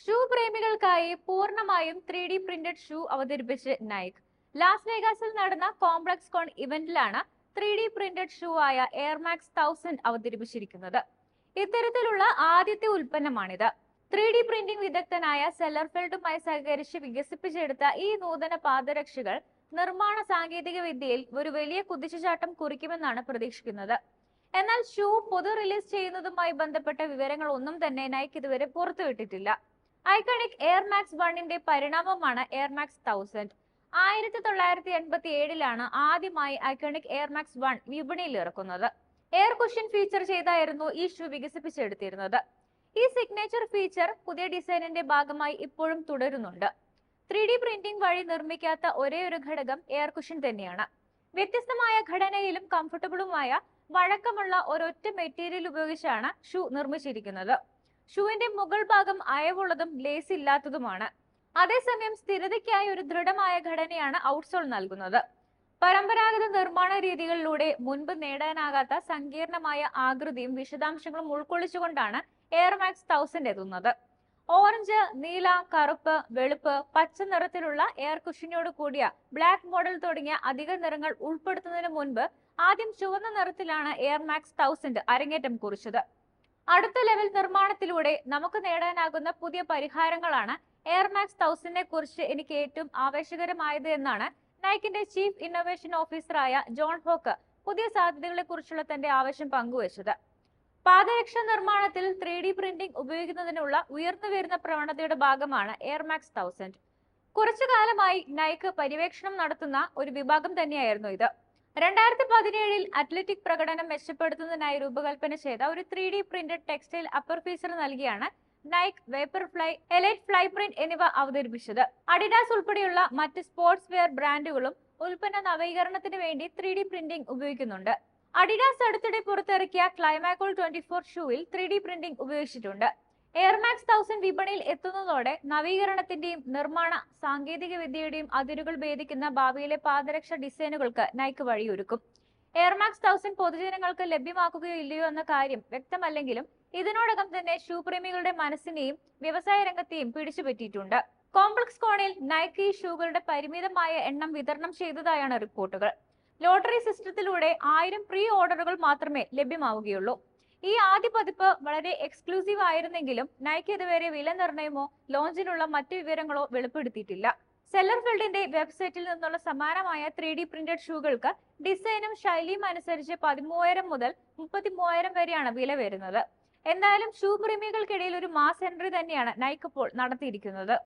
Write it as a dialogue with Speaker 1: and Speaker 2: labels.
Speaker 1: Shoe പ്രേമികൾക്കായി പൂർണ്ണമായും 3D printed shoe അവതരിപ്പിച്ച് Nike. Las വേഗാസിൽ നടന്ന കോംപ്ലക്സ് കോൺ ഇവന്റിലാണ് 3D പ്രിന്റഡ് ഷൂ ആയ എയർമാക്സ് 1000 അവതരിപ്പിച്ചിരിക്കുന്നത്. ഇത്തരത്തിലുള്ള ആദ്യത്തെ ഉൽപ്പന്നമാണിത്. 3D പ്രിന്റിംഗ് വിദഗ്ധനായ സെല്ലർഫെൽഡുമായി സഹകരിച്ച് വികസിപ്പിച്ചെടുത്ത ഈ നൂതന പാദരക്ഷകൾ നിർമ്മാണ സാങ്കേതിക വിദ്യയിൽ ഒരു വലിയ കുതിച്ചുചാട്ടം കുറിക്കുമെന്നാണ് പ്രതീക്ഷിക്കുന്നത്. എന്നാൽ ഷൂ പൊതു റിലീസ് ചെയ്യുന്നതുമായി ബന്ധപ്പെട്ട വിവരങ്ങൾ ഒന്നും തന്നെ നൈക്ക് ഇതുവരെ പുറത്തുവിട്ടിട്ടില്ല. ഐക്കണിക് എയർമാക്സ് 1ന്റെ പരിണാമമാണ് എയർമാക്സ് 1000. 1987 ആദ്യമായി ഐക്കണിക് എയർമാക്സ് 1 വിപണിയിൽ ഇറക്കുന്നത്. എയർ കുഷൻ ഫീച്ചർ ചെയ്തായിരുന്നു ഈ ഷൂ വികസിപ്പിച്ചെടുത്തിരുന്നത്. ഈ സിഗ്നേച്ചർ ഫീച്ചർ പുതിയ ഡിസൈനിന്റെ ഭാഗമായി ഇപ്പോഴും തുടരുന്നുണ്ട്. 3D പ്രിന്റിംഗ് വഴി നിർമ്മിക്കാത്ത ഒരേയൊരു ഘടകം എയർ കുഷൻ തന്നെയാണ്. വ്യത്യസ്തമായ ഘടനയിലും കംഫർട്ടബിളുമായ വഴക്കമുള്ള ഒരൊറ്റ മെറ്റീരിയൽ ഉപയോഗിച്ചാണ് ഷൂ നിർമ്മിച്ചിരിക്കുന്നത്. ഷൂവിന്റെ മുകൾ ഭാഗം അയവുള്ളതും ലേസ് ഇല്ലാത്തതുമാണ്. അതേസമയം സ്ഥിരതയ്ക്കായി ഒരു ദൃഢമായ ഘടനയാണ് ഔട്ട്സോൾ നൽകുന്നത്. പരമ്പരാഗത നിർമ്മാണ രീതികളിലൂടെ മുൻപ് നേടാനാകാത്ത സങ്കീർണമായ ആകൃതിയും വിശദാംശങ്ങളും ഉൾക്കൊള്ളിച്ചുകൊണ്ടാണ് എയർമാക്സ് 1000 എത്തുന്നത്. ഓറഞ്ച്, നീല, കറുപ്പ്, വെളുപ്പ്, പച്ച നിറത്തിലുള്ള എയർ കുഷനോട് കൂടിയ ബ്ലാക്ക് മോഡൽ തുടങ്ങിയ അധിക നിറങ്ങൾ ഉൾപ്പെടുത്തുന്നതിന് മുൻപ് ആദ്യം ചുവന്ന നിറത്തിലാണ് എയർമാക്സ് 1000 അരങ്ങേറ്റം കുറിച്ചത്. അടുത്ത ലെവൽ നിർമ്മാണത്തിലൂടെ നമുക്ക് നേടാനാകുന്ന പുതിയ പരിഹാരങ്ങളാണ് എയർമാക്സ് 1000നെ കുറിച്ച് എനിക്ക് ഏറ്റവും ആവേശകരമായത് എന്നാണ് നൈക്കിന്റെ ചീഫ് ഇന്നോവേഷൻ ഓഫീസറായ ജോൺ ഹോക്ക് പുതിയ സാധ്യതകളെ കുറിച്ചുള്ള തന്റെ ആവേശം പങ്കുവച്ചത്. പാദരക്ഷ നിർമ്മാണത്തിൽ 3D പ്രിന്റിംഗ് ഉപയോഗിക്കുന്നതിനുള്ള ഉയർന്നുവരുന്ന പ്രവണതയുടെ ഭാഗമാണ് എയർമാക്സ് 1000. കുറച്ചു കാലമായി നൈക്ക് പര്യവേക്ഷണം നടത്തുന്ന ഒരു വിഭാഗം തന്നെയായിരുന്നു ഇത്. 2017 അത്ലറ്റിക് പ്രകടനം മെച്ചപ്പെടുത്തുന്നതിനായി രൂപകൽപ്പന ചെയ്ത ഒരു 3D printed textile upper feature നൽകിയാണ് നൈക്ക് വേപ്പർഫ്ലൈ, എലൈറ്റ് ഫ്ലൈ പ്രിന്റ് എന്നിവ അവതരിപ്പിച്ചത്. അഡിഡാസ് ഉൾപ്പെടെയുള്ള മറ്റ് സ്പോർട്സ് വെയർ ബ്രാൻഡുകളും ഉൽപ്പന്ന നവീകരണത്തിന് വേണ്ടി 3D പ്രിന്റിംഗ് ഉപയോഗിക്കുന്നുണ്ട്. അഡിഡാസ് അടുത്തിടെ പുറത്തിറക്കിയ ക്ലൈമാക്കോൾ 24 ഷൂവിൽ 3D പ്രിന്റിംഗ് ഉപയോഗിച്ചിട്ടുണ്ട്. എയർമാക്സ് 1000 വിപണിയിൽ എത്തുന്നതോടെ നവീകരണത്തിന്റെയും നിർമ്മാണ സാങ്കേതിക വിദ്യയുടെയും അതിരുകൾ ഭേദിക്കുന്ന ഭാവിയിലെ പാദരക്ഷ ഡിസൈനുകൾക്ക് നൈക്ക് വഴിയൊരുക്കും. എയർമാക്സ് 1000 പൊതുജനങ്ങൾക്ക് ലഭ്യമാക്കുകയോ ഇല്ലയോ എന്ന കാര്യം വ്യക്തമല്ലെങ്കിലും ഇതിനോടകം തന്നെ ഷൂ പ്രേമികളുടെ മനസ്സിനെയും വ്യവസായ രംഗത്തെയും പിടിച്ചുപറ്റിയിട്ടുണ്ട്. കോംപ്ലക്സ് കോണിൽ നൈക്ക് ഈ ഷൂകളുടെ പരിമിതമായ എണ്ണം വിതരണം ചെയ്തതായാണ് റിപ്പോർട്ടുകൾ. ലോട്ടറി സിസ്റ്റത്തിലൂടെ 1000 പ്രീ ഓർഡറുകൾ മാത്രമേ ലഭ്യമാവുകയുള്ളൂ. ഈ ആദ്യ പതിപ്പ് വളരെ എക്സ്ക്ലൂസീവ് ആയിരുന്നെങ്കിലും നൈക്ക് ഇതുവരെ വില നിർണ്ണയമോ ലോഞ്ചിനുള്ള മറ്റു വിവരങ്ങളോ വെളിപ്പെടുത്തിയിട്ടില്ല. സെല്ലർഫീൽഡിന്റെ വെബ്സൈറ്റിൽ നിന്നുള്ള സമാനമായ 3D പ്രിന്റഡ് ഷൂകൾക്ക് ഡിസൈനും ശൈലിയും അനുസരിച്ച് 13,000 മുതൽ 33,000 വരെയാണ് വില വരുന്നത്. എന്തായാലും ഷൂ പ്രേമികൾക്കിടയിൽ ഒരു മാസ് എൻട്രി തന്നെയാണ് നൈക്ക് ഇപ്പോൾ നടത്തിയിരിക്കുന്നത്.